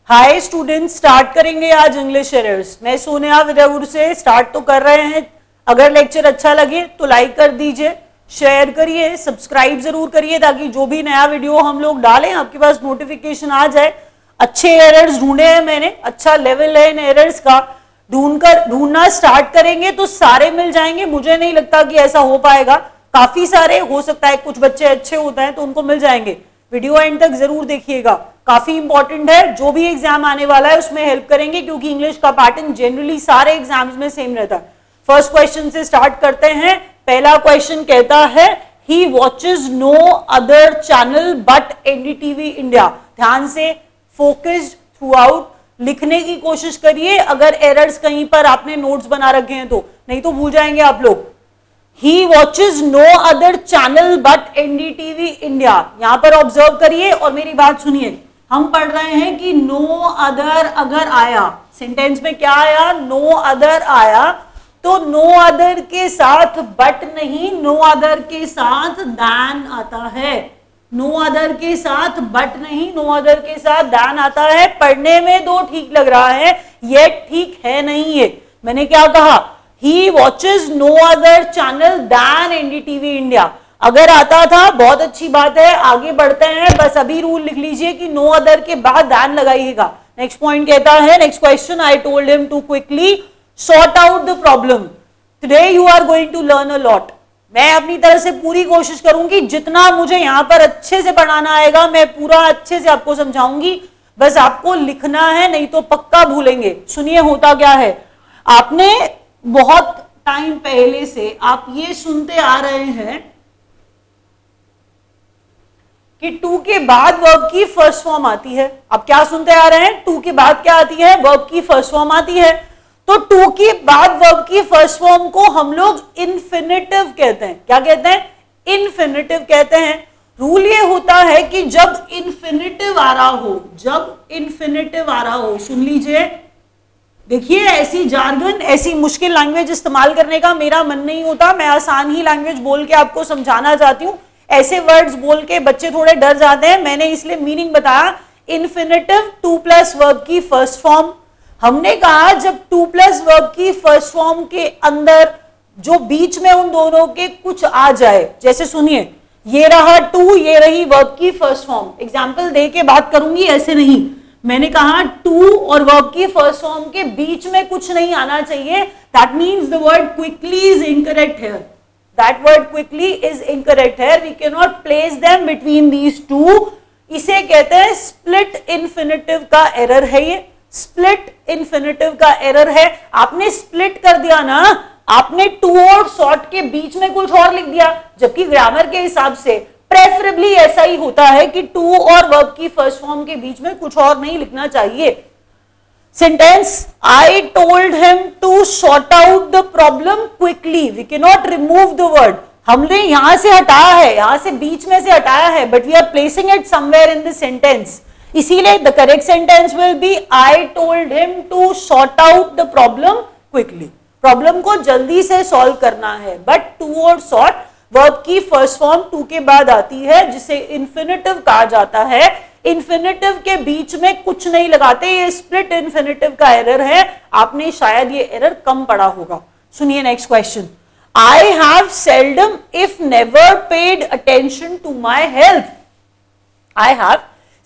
Hi students, start करेंगे आज English errors. मैं सोनिया विद्यापुर से स्टार्ट तो कर रहे हैं। अगर लेक्चर अच्छा लगे तो लाइक कर दीजिए, शेयर करिए, सब्सक्राइब जरूर करिए ताकि जो भी नया वीडियो हम लोग डालें आपके पास नोटिफिकेशन आ जाए। अच्छे एरर्स ढूंढे हैं मैंने, अच्छा लेवल है इन एरर्स का। ढूंढना स्टार्ट करेंगे तो सारे मिल जाएंगे। मुझे नहीं लगता कि ऐसा हो पाएगा, काफी सारे हो सकता है, कुछ बच्चे अच्छे होते हैं तो उनको मिल जाएंगे। वीडियो एंड तक जरूर देखिएगा, काफी इंपॉर्टेंट है। जो भी एग्जाम आने वाला है उसमें हेल्प करेंगे क्योंकि इंग्लिश का पैटर्न जनरली सारे एग्जाम्स में सेम रहता है। फर्स्ट क्वेश्चन से स्टार्ट करते हैं। पहला क्वेश्चन कहता है he watches no other channel but NDTV India. ध्यान से फोकस्ड थ्रू आउट लिखने की कोशिश करिए। अगर एरर्स कहीं पर आपने नोट्स बना रखे हैं तो, नहीं तो भूल जाएंगे आप लोग। He watches no other channel but NDTV India। यहां पर ऑब्जर्व करिए और मेरी बात सुनिए। हम पढ़ रहे हैं कि no other अगर आया, सेंटेंस में क्या आया? no other आया, तो no other के साथ but नहीं, no other के साथ than आता है। no other के साथ but नहीं, no other के साथ than आता है। पढ़ने में तो ठीक लग रहा है, ये ठीक है नहीं। ये मैंने क्या कहा? He watches no other channel than NDTV India। अगर आता था बहुत अच्छी बात है, आगे बढ़ते हैं। बस अभी रूल लिख लीजिए कि no other के बाद than लगाइएगा। नेक्स्ट पॉइंट कहता है, next question, I told him to quickly sort out the problem। Today you are going to learn a lot। मैं अपनी तरह से पूरी कोशिश करूंगी, जितना मुझे यहाँ पर अच्छे से पढ़ाना आएगा मैं पूरा अच्छे से आपको समझाऊंगी। बस आपको लिखना है, नहीं तो पक्का भूलेंगे। सुनिए होता क्या है। आपने बहुत टाइम पहले से आप ये सुनते आ रहे हैं कि टू के बाद वर्ब की फर्स्ट फॉर्म आती है। आप क्या सुनते आ रहे हैं? टू के बाद क्या आती है? वर्ब की फर्स्ट फॉर्म आती है। तो टू के बाद वर्ब की फर्स्ट फॉर्म को हम लोग इन्फिनिटिव कहते हैं। क्या कहते हैं? इन्फिनिटिव कहते हैं। रूल ये होता है कि जब इन्फिनिटिव आ रहा हो, जब इन्फिनिटिव आ रहा हो, सुन लीजिए, देखिए ऐसी जार्गन, ऐसी मुश्किल लैंग्वेज इस्तेमाल करने का मेरा मन नहीं होता। मैं आसान ही लैंग्वेज बोल के आपको समझाना चाहती हूँ। ऐसे वर्ड्स बोल के बच्चे थोड़े डर जाते हैं, मैंने इसलिए मीनिंग बताया। इन्फिनिटिव टू प्लस वर्ब की फर्स्ट फॉर्म। हमने कहा जब टू प्लस वर्ब की फर्स्ट फॉर्म के अंदर जो बीच में उन दोनों के कुछ आ जाए, जैसे सुनिए, ये रहा टू, ये रही वर्ब की फर्स्ट फॉर्म। एग्जाम्पल दे के बात करूंगी, ऐसे नहीं। मैंने कहा टू और वर्ब की फर्स्ट फॉर्म के बीच में कुछ नहीं आना चाहिए। That means the word quickly is incorrect here. That word quickly is incorrect here. We can not place them between these two. इसे कहते हैं स्प्लिट इन्फिनिटिव का एरर है। ये स्प्लिट इन्फिनिटिव का एरर है। आपने स्प्लिट कर दिया ना, आपने टू और सॉर्ट के बीच में कुछ और लिख दिया, जबकि ग्रामर के हिसाब से प्रेफरेबली ऐसा ही होता है कि टू और वर्ब की फर्स्ट फॉर्म के बीच में कुछ और नहीं लिखना चाहिए। Sentence, I told him to sort out the problem quickly. We can not remove the word. हमने यहां से हटाया है, यहां से बीच में से हटाया है, but we are placing it somewhere in the sentence. इसीलिए the correct sentence will be I told him to sort out the problem quickly. Problem को जल्दी से सॉल्व करना है। बट टू और सॉर्ट वर्ब की फर्स्ट फॉर्म टू के बाद आती है, जिसे इन्फिनिटिव कहा जाता है। इन्फिनिटिव के बीच में कुछ नहीं लगाते, ये स्प्लिट इन्फिनिटिव का एरर है। आपने शायद ये एरर कम पढ़ा होगा। सुनिए next question. I have seldom if never paid attention to my health. I have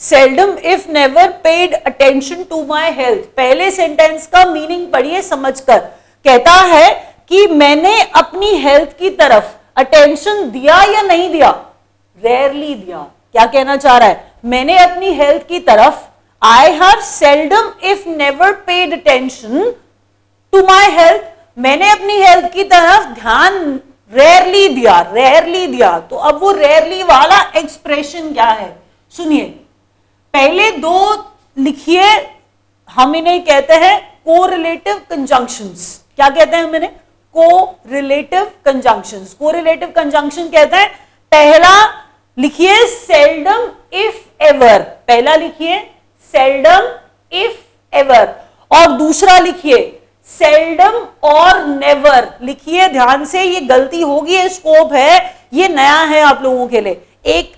seldom if never paid attention to my health. पहले सेंटेंस का मीनिंग पढ़िए समझकर। कहता है कि मैंने अपनी हेल्थ की तरफ अटेंशन दिया या नहीं दिया? रेयरली दिया। क्या कहना चाह रहा है? मैंने अपनी हेल्थ की तरफ, I have seldom if never paid attention to my health, मैंने अपनी हेल्थ की तरफ ध्यान रेयरली दिया, रेयरली दिया। तो अब वो रेयरली वाला एक्सप्रेशन क्या है? सुनिए, पहले दो लिखिए, हम इन्हें कहते हैं कोरिलेटिव कंजंक्शंस। क्या कहते हैं हम इन्हें? Correlative conjunctions. कोरिलेटिव कंजंक्शन कहते हैं, पहला लिखिए सेल्डम इफ एवर। पहला लिखिए सेल्डम इफ एवर, और दूसरा लिखिए सेल्डम और नेवर। लिखिए ध्यान से, ये गलती होगी, स्कोप है, ये नया है आप लोगों के लिए। एक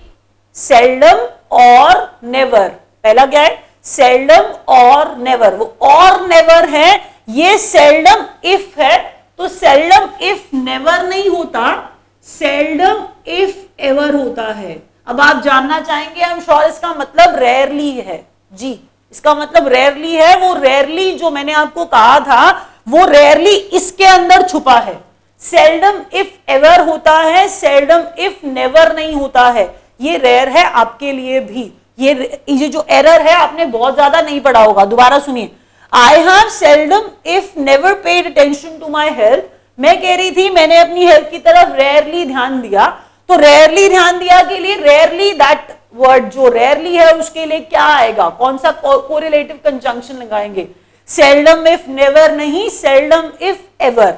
सेल्डम और नेवर, पहला क्या है? सेल्डम और नेवर, वो और नेवर है, ये सेल्डम इफ है, तो सेल्डम इफ नेवर नहीं होता, सेल्डम इफ एवर होता है। अब आप जानना चाहेंगे आई एम श्योर इसका मतलब रेयरली है, जी इसका मतलब रेयरली है। वो रेयरली जो मैंने आपको कहा था वो रेयरली इसके अंदर छुपा है। सेल्डम इफ एवर होता है, सेल्डम इफ नेवर नहीं होता है। ये रेयर है आपके लिए भी। ये जो एरर है आपने बहुत ज्यादा नहीं पढ़ा होगा, दोबारा सुनिए। I have seldom if never paid attention to my health. मैं कह रही थी मैंने अपनी हेल्थ की तरफ रेयरली ध्यान दिया, तो रेयरली ध्यान दिया के लिए रेयरली दैट वर्ड जो रेयरली है उसके लिए क्या आएगा, कौन सा कोरिलेटिव कंजंक्शन लगाएंगे? सेल्डम इफ नेवर नहीं, सेल्डम इफ एवर।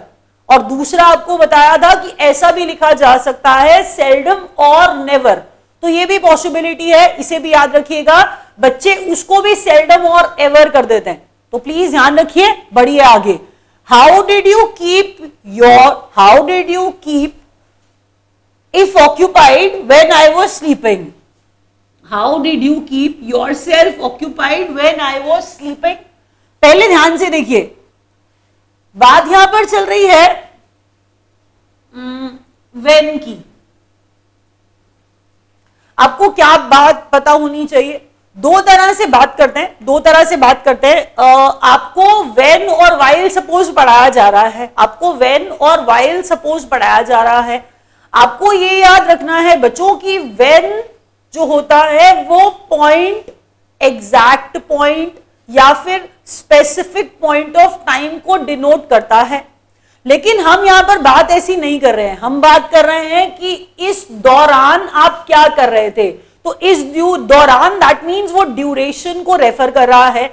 और दूसरा आपको बताया था कि ऐसा भी लिखा जा सकता है सेल्डम और नेवर, तो ये भी पॉसिबिलिटी है, इसे भी याद रखिएगा। बच्चे उसको भी सेल्डम और एवर कर देते हैं, तो प्लीज ध्यान रखिए। बढ़िए आगे, how did you keep if occupied when I was sleeping? How did you keep yourself occupied when I was sleeping? पहले ध्यान से देखिए, बात यहां पर चल रही है when की। आपको क्या बात पता होनी चाहिए? दो तरह से बात करते हैं, आपको when और while सपोज पढ़ाया जा रहा है, आपको ये याद रखना है बच्चों की when जो होता है वो पॉइंट, एग्जैक्ट पॉइंट या फिर स्पेसिफिक पॉइंट ऑफ टाइम को डिनोट करता है। लेकिन हम यहां पर बात ऐसी नहीं कर रहे हैं, हम बात कर रहे हैं कि इस दौरान आप क्या कर रहे थे। तो इस दौरान दैट मीन्स वो ड्यूरेशन को रेफर कर रहा है।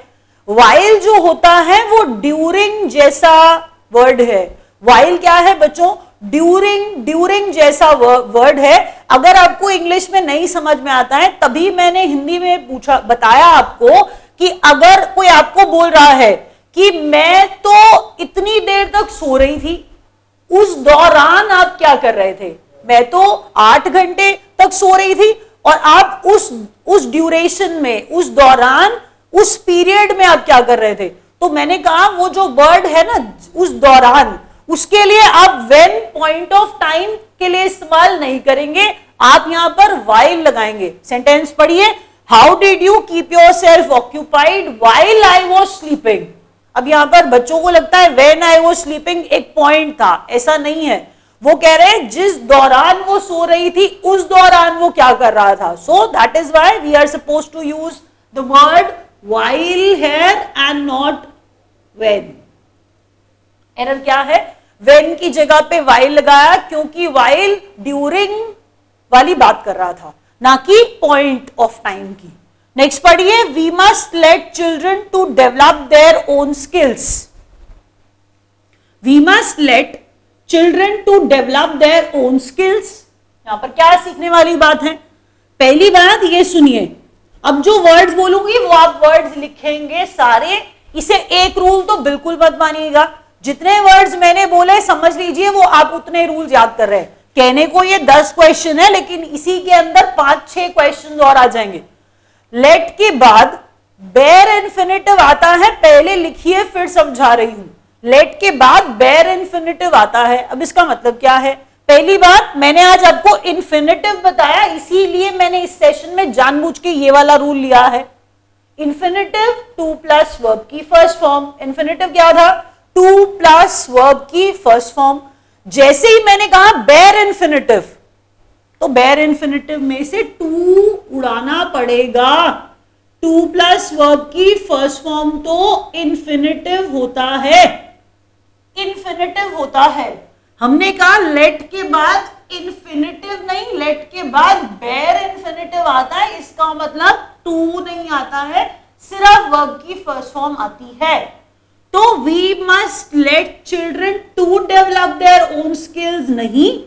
while जो होता है वो ड्यूरिंग जैसा वर्ड है। while क्या है बच्चों? ड्यूरिंग जैसा वर्ड है। अगर आपको इंग्लिश में नहीं समझ में आता है तभी मैंने हिंदी में बताया आपको कि अगर कोई आपको बोल रहा है कि मैं तो इतनी देर तक सो रही थी, उस दौरान आप क्या कर रहे थे? मैं तो 8 घंटे तक सो रही थी, और आप उस ड्यूरेशन में, उस दौरान, उस पीरियड में आप क्या कर रहे थे? तो मैंने कहा वो जो वर्ड है ना उस दौरान, उसके लिए आप when पॉइंट ऑफ टाइम के लिए इस्तेमाल नहीं करेंगे, आप यहां पर while लगाएंगे। सेंटेंस पढ़िए, how did you keep your self occupied while I was sleeping। अब यहां पर बच्चों को लगता है when I was sleeping एक पॉइंट था, ऐसा नहीं है। वो कह रहे हैं जिस दौरान वो सो रही थी उस दौरान वो क्या कर रहा था। So that is why we are suppose to use the word while here and not when। Error क्या है? when की जगह पे while लगाया, क्योंकि while ड्यूरिंग वाली बात कर रहा था, ना कि पॉइंट ऑफ टाइम की। नेक्स्ट पढ़िए, we must let children to develop their own skills. We must let children to develop their own skills. यहां पर क्या सीखने वाली बात है? पहली बात ये सुनिए, अब जो वर्ड्स बोलूंगी वो आप वर्ड्स लिखेंगे सारे। इसे एक रूल तो बिल्कुल मत मानिएगा, जितने वर्ड्स मैंने बोले समझ लीजिए वो आप उतने रूल्स याद कर रहे हैं। कहने को ये 10 क्वेश्चन है, लेकिन इसी के अंदर 5-6 क्वेश्चन और आ जाएंगे। लेट के बाद बेयर इन्फिनिटिव आता है, पहले लिखिए फिर समझा रही हूं। लेट के बाद बेयर इन्फिनिटिव आता है। अब इसका मतलब क्या है? पहली बात, मैंने आज आपको इन्फिनिटिव बताया, इसीलिए मैंने इस सेशन में जानबूझ के ये वाला रूल लिया है। इन्फिनिटिव 2 प्लस वर्ब की फर्स्ट फॉर्म। इन्फिनिटिव क्या था? 2 प्लस वर्ब की फर्स्ट फॉर्म। जैसे ही मैंने कहा बेयर इन्फिनिटिव, तो बेयर इन्फिनिटिव में से 2 उड़ाना पड़ेगा। 2 प्लस वर्ब की फर्स्ट फॉर्म तो इन्फिनिटिव होता है, इन्फिनिटिव होता है। हमने कहा लेट के बाद इन्फिनिटिव नहीं, लेट के बाद बेयर इन्फिनिटिव आता है, इसका मतलब 2 नहीं आता है, सिर्फ वर्ब की फर्स्ट फॉर्म आती है। तो we must let children to develop their own skills नहीं,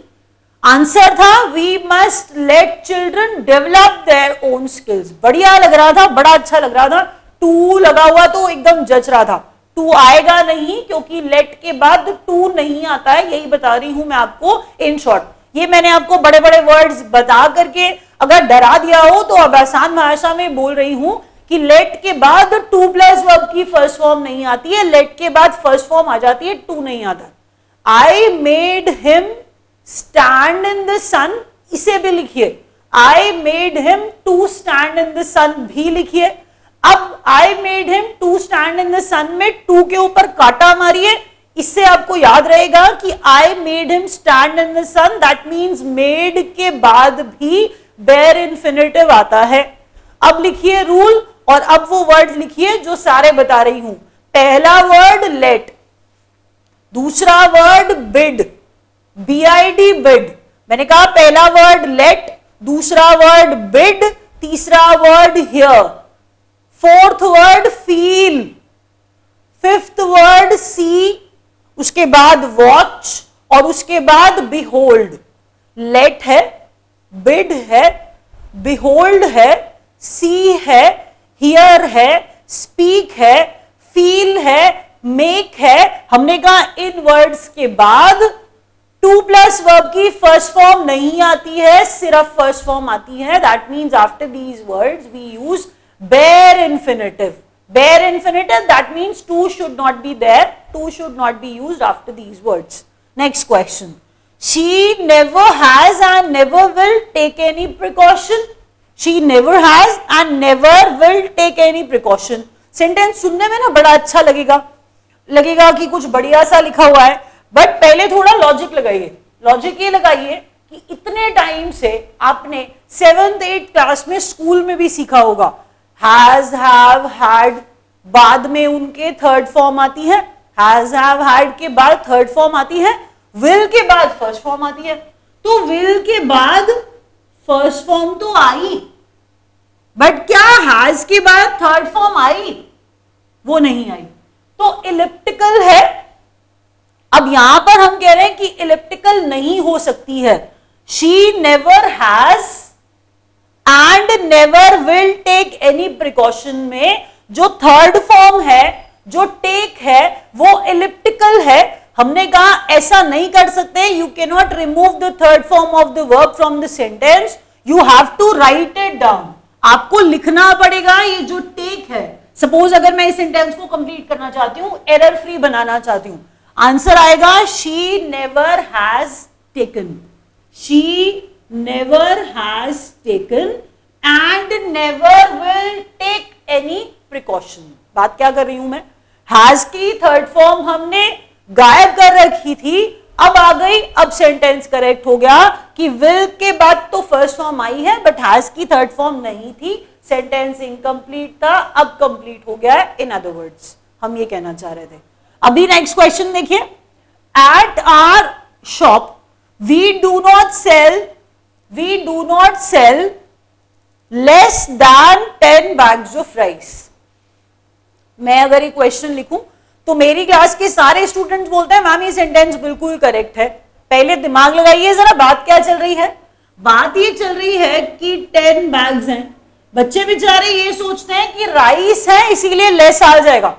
आंसर था we must let children develop their own skills. बढ़िया लग रहा था, बड़ा अच्छा लग रहा था। 2 लगा हुआ तो एकदम जच रहा था। 2 आएगा नहीं क्योंकि लेट के बाद 2 नहीं आता है, यही बता रही हूं मैं आपको इन शॉर्ट। ये मैंने आपको बड़े बड़े वर्ड्स बता करके अगर डरा दिया हो तो अब आसान भाषा में बोल रही हूं कि लेट के बाद टू प्लस वर्ब की फर्स्ट फॉर्म नहीं आती है, लेट के बाद फर्स्ट फॉर्म आ जाती है, टू नहीं आता। I made him stand in the sun, इसे भी लिखिए, I made him to stand in the sun भी लिखिए। अब I made him to stand in the sun में टू के ऊपर काटा मारिए, इससे आपको याद रहेगा कि I made him stand in the sun, that means made के बाद भी बेयर इन्फिनेटिव आता है। अब लिखिए रूल, और अब वो वर्ड लिखिए जो सारे बता रही हूं। पहला वर्ड लेट, दूसरा वर्ड बिड, BID बिड, मैंने कहा पहला वर्ड लेट, दूसरा वर्ड बिड, तीसरा word here, fourth word feel, fifth word see, उसके बाद वॉच, और उसके बाद बिहोल्ड। लेट है, बिड है, बिहोल्ड है, सी है, हियर है, स्पीक है, फील है, मेक है। हमने कहा इन वर्ड्स के बाद टू प्लस वर्ब की फर्स्ट फॉर्म नहीं आती है, सिर्फ फर्स्ट फॉर्म आती है। That means after these words we use bare infinitive. Bare infinitive, that means to should not be there, to should not be used after these words. Next question. She never has and never will take any precaution. She never has and never will take any precaution. Sentence सुनने में ना बड़ा अच्छा लगेगा कि कुछ बढ़िया सा लिखा हुआ है, बट पहले थोड़ा लॉजिक लगाइए। लॉजिक ये लगाइए कि इतने टाइम से आपने 7th 8th क्लास में स्कूल में भी सीखा होगा, हैज, हैव, हैड, बाद में उनके थर्ड फॉर्म आती है, हैज, हैव, हैड के बाद थर्ड फॉर्म आती है, विल के बाद फर्स्ट फॉर्म आती है। तो विल के बाद फर्स्ट फॉर्म तो आई, बट क्या हैज के बाद थर्ड फॉर्म आई? वो नहीं आई, तो इलिप्टिकल है। अब यहां पर हम कह रहे हैं कि इलिप्टिकल नहीं हो सकती है। She never has and never will take any precaution में जो थर्ड फॉर्म है, जो टेक है, वो इलिप्टिकल है। हमने कहा ऐसा नहीं कर सकते, you can not remove the third form of the verb from the sentence, you have to write it down. आपको लिखना पड़ेगा ये जो टेक है। सपोज अगर मैं इस सेंटेंस को कंप्लीट करना चाहती हूं, एरर फ्री बनाना चाहती हूं, आंसर आएगा she never has taken, she never has taken and never will take any precaution. बात क्या कर रही हूं मैं? हैज की थर्ड फॉर्म हमने गायब कर रखी थी, अब आ गई, अब सेंटेंस करेक्ट हो गया कि विल के बाद तो फर्स्ट फॉर्म आई है बट हैज की थर्ड फॉर्म नहीं थी, सेंटेंस इनकम्प्लीट था, अब कंप्लीट हो गया है। इन अदर वर्ड्स हम ये कहना चाह रहे थे। अभी नेक्स्ट क्वेश्चन देखिए, at our shop we do not sell less than 10 bags of rice. मैं अगर ये क्वेश्चन लिखूं तो मेरी क्लास के सारे स्टूडेंट्स बोलते हैं मैम ये सेंटेंस बिल्कुल करेक्ट है। पहले दिमाग लगाइए जरा, बात क्या चल रही है? बात ये चल रही है कि 10 बैग्स हैं। बच्चे बेचारे ये सोचते हैं कि राइस है इसीलिए लेस आ जाएगा,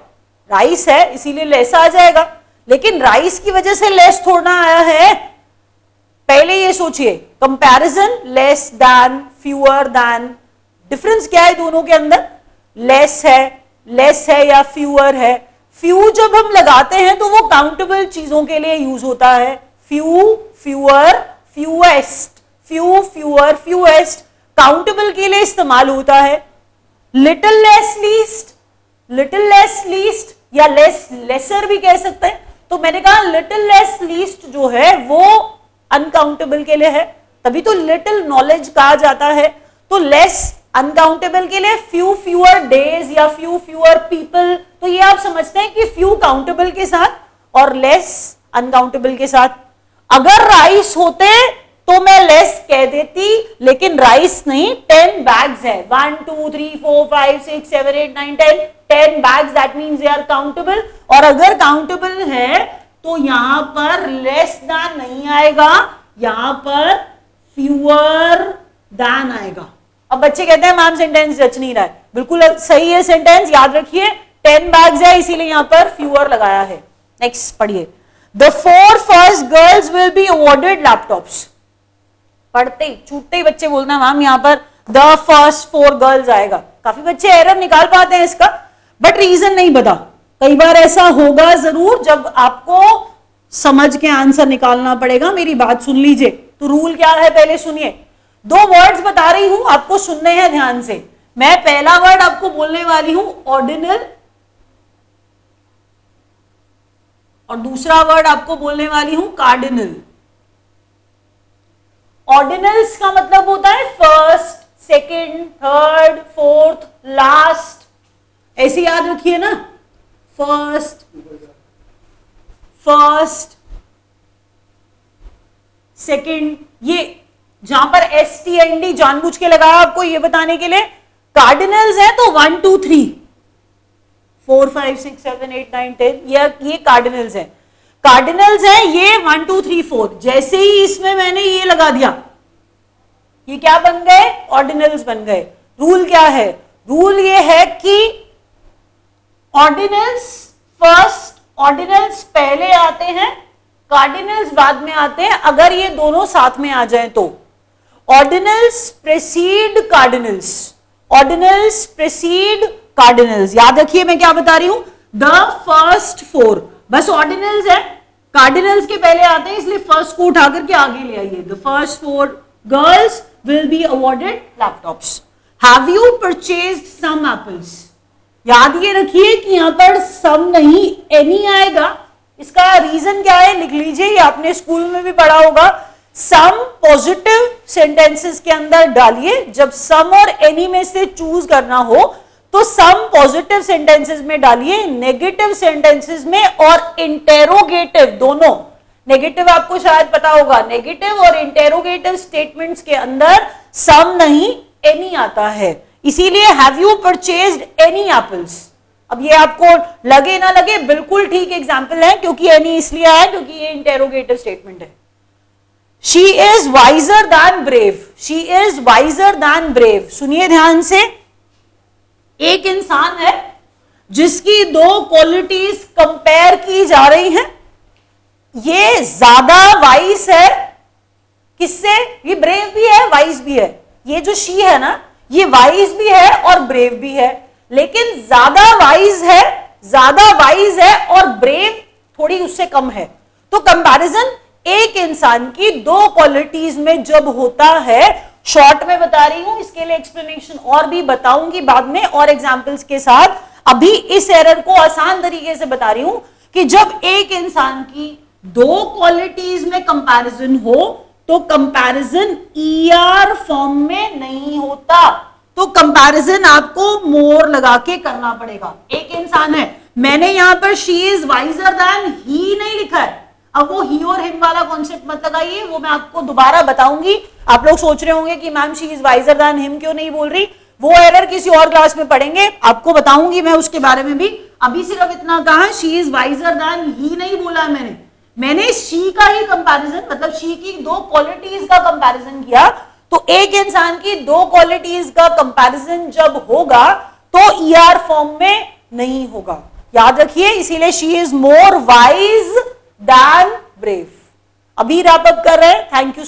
राइस है इसीलिए लेस आ जाएगा, लेकिन राइस की वजह से लेस थोड़ा आया है। पहले ये सोचिए, comparison, less than, fewer than, difference क्या है दोनों के अंदर? लेस है या फ्यूअर है। फ्यू जब हम लगाते हैं तो वो काउंटेबल चीजों के लिए यूज होता है। Few, fewer, fewest, few, fewer, fewest countable के लिए इस्तेमाल होता है। Little less least, little less least या लेस लेसर भी कह सकते हैं। तो मैंने कहा लिटिल लेस लीस्ट जो है वो अनकाउंटेबल के लिए है, तभी तो लिटिल नॉलेज कहा जाता है। तो लेस अनकाउंटेबल के लिए, फ्यू फ्यूअर डेज या फ्यू फ्यूअर पीपल, तो ये आप समझते हैं कि फ्यू काउंटेबल के साथ और लेस अनकाउंटेबल के साथ। अगर राइस होते तो मैं लेस कह देती, लेकिन राइस नहीं, 10 बैग्स है, 1 2 3 4 5 6 7 8 9 10 bags, that means they are countable. और अगर काउंटेबल है तो यहां पर लेस दैन नहीं आएगा, यहां पर फ्यूअर दैन आएगा। अब बच्चे कहते हैं मैम सेंटेंस जच नहीं रहा है, बिल्कुल सही है सेंटेंस, याद रखिए 10 बैग्स है इसीलिए यहां पर फ्यूअर लगाया है। नेक्स्ट पढ़िए, the 4 first girls will be awarded laptops. पढ़ते ही छूटते ही बच्चे बोलते हैं मैम यहां पर द फर्स्ट 4 गर्ल्स आएगा, काफी बच्चे एरर निकाल पाते हैं इसका, बट रीजन नहीं बता। कई बार ऐसा होगा जरूर जब आपको समझ के आंसर निकालना पड़ेगा। मेरी बात सुन लीजिए, तो रूल क्या है पहले सुनिए। 2 वर्ड्स बता रही हूं, आपको सुनने हैं ध्यान से। मैं पहला वर्ड आपको बोलने वाली हूं ऑर्डिनल, और दूसरा वर्ड आपको बोलने वाली हूं कार्डिनल। ऑर्डिनल्स का मतलब होता है first, second, third, fourth, last, ऐसे याद रखिए ना। फर्स्ट, सेकंड, ये जहां पर STND जानबूझ के लगाया आपको ये बताने के लिए। कार्डिनल्स है तो 1 2 3 4 5 6 7 8 9 10, ये कार्डिनल्स है। कार्डिनल्स है ये 1 2 3 4। जैसे ही इसमें मैंने ये लगा दिया, ये क्या बन गए? ऑर्डिनल्स बन गए। रूल क्या है? रूल ये है कि ऑर्डिनल्स फर्स्ट, ऑर्डिनल्स पहले आते हैं, कार्डिनल्स बाद में आते हैं। अगर ये दोनों साथ में आ जाएं तो ऑर्डिनल्स प्रेसीड कार्डिनल्स, ऑर्डिनल्स प्रेसीड कार्डिनल्स। याद रखिए मैं क्या बता रही हूं, द फर्स्ट 4, बस ऑर्डिनल्स है, कार्डिनल्स के पहले आते हैं, इसलिए फर्स्ट को उठा करके आगे ले आइए। The first 4 girls will be awarded laptops. Have you purchased some apples. याद ये रखिए कि यहां पर सम नहीं एनी आएगा। इसका रीजन क्या है लिख लीजिए, ये आपने स्कूल में भी पढ़ा होगा। सम पॉजिटिव सेंटेंसेस के अंदर डालिए। जब सम और एनी में से चूज करना हो तो सम पॉजिटिव सेंटेंसेस में डालिए, नेगेटिव सेंटेंसेस में और इंटेरोगेटिव दोनों। नेगेटिव आपको शायद पता होगा, नेगेटिव और इंटेरोगेटिव स्टेटमेंट्स के अंदर सम नहीं एनी आता है। इसीलिए have you purchased any apples. अब ये आपको लगे ना लगे बिल्कुल ठीक एग्जाम्पल है, क्योंकि एनी इसलिए आया क्योंकि ये इंटेरोगेटिव स्टेटमेंट है। She is wiser than brave, she is wiser than brave. सुनिए ध्यान से, एक इंसान है जिसकी 2 क्वालिटीज कंपेयर की जा रही हैं। ये ज्यादा वाइज है किससे? ये ब्रेव भी है, वाइज भी है। ये जो शी है ना, ये वाइज भी है और ब्रेव भी है, लेकिन ज्यादा वाइज है और ब्रेव थोड़ी उससे कम है। तो कंपैरिजन एक इंसान की 2 क्वालिटीज में जब होता है, शॉर्ट में बता रही हूं, इसके लिए एक्सप्लेनेशन और भी बताऊंगी बाद में और एग्जांपल्स के साथ। अभी इस एरर को आसान तरीके से बता रही हूं कि जब एक इंसान की 2 क्वालिटीज में कंपैरिजन हो तो कंपैरिजन ER फॉर्म में नहीं होता, तो कंपैरिजन आपको मोर लगा के करना पड़ेगा। एक इंसान है, मैंने यहां पर शी इज वाइजर दैन ही नहीं लिखा है। अब वो ही और हिम वाला कॉन्सेप्ट मत लगाइए, वो मैं आपको दोबारा बताऊंगी। आप लोग सोच रहे होंगे कि ma'am she is wiser than him क्यों नहीं बोल रही, वो एरर किसी और क्लास में पढ़ेंगे, आपको बताऊंगी मैं उसके बारे में भी। अभी सिर्फ इतना कहा शी इज वाइजर दैन ही नहीं बोला मैंने शी का ही कंपैरिजन, मतलब शी की 2 क्वालिटीज का कंपैरिजन किया। तो एक इंसान की 2 क्वालिटीज का कंपैरिजन जब होगा तो ER फॉर्म में नहीं होगा, याद रखिए। इसीलिए she is more wise than brave. अभी रैप अप कर रहे हैं। Thank you.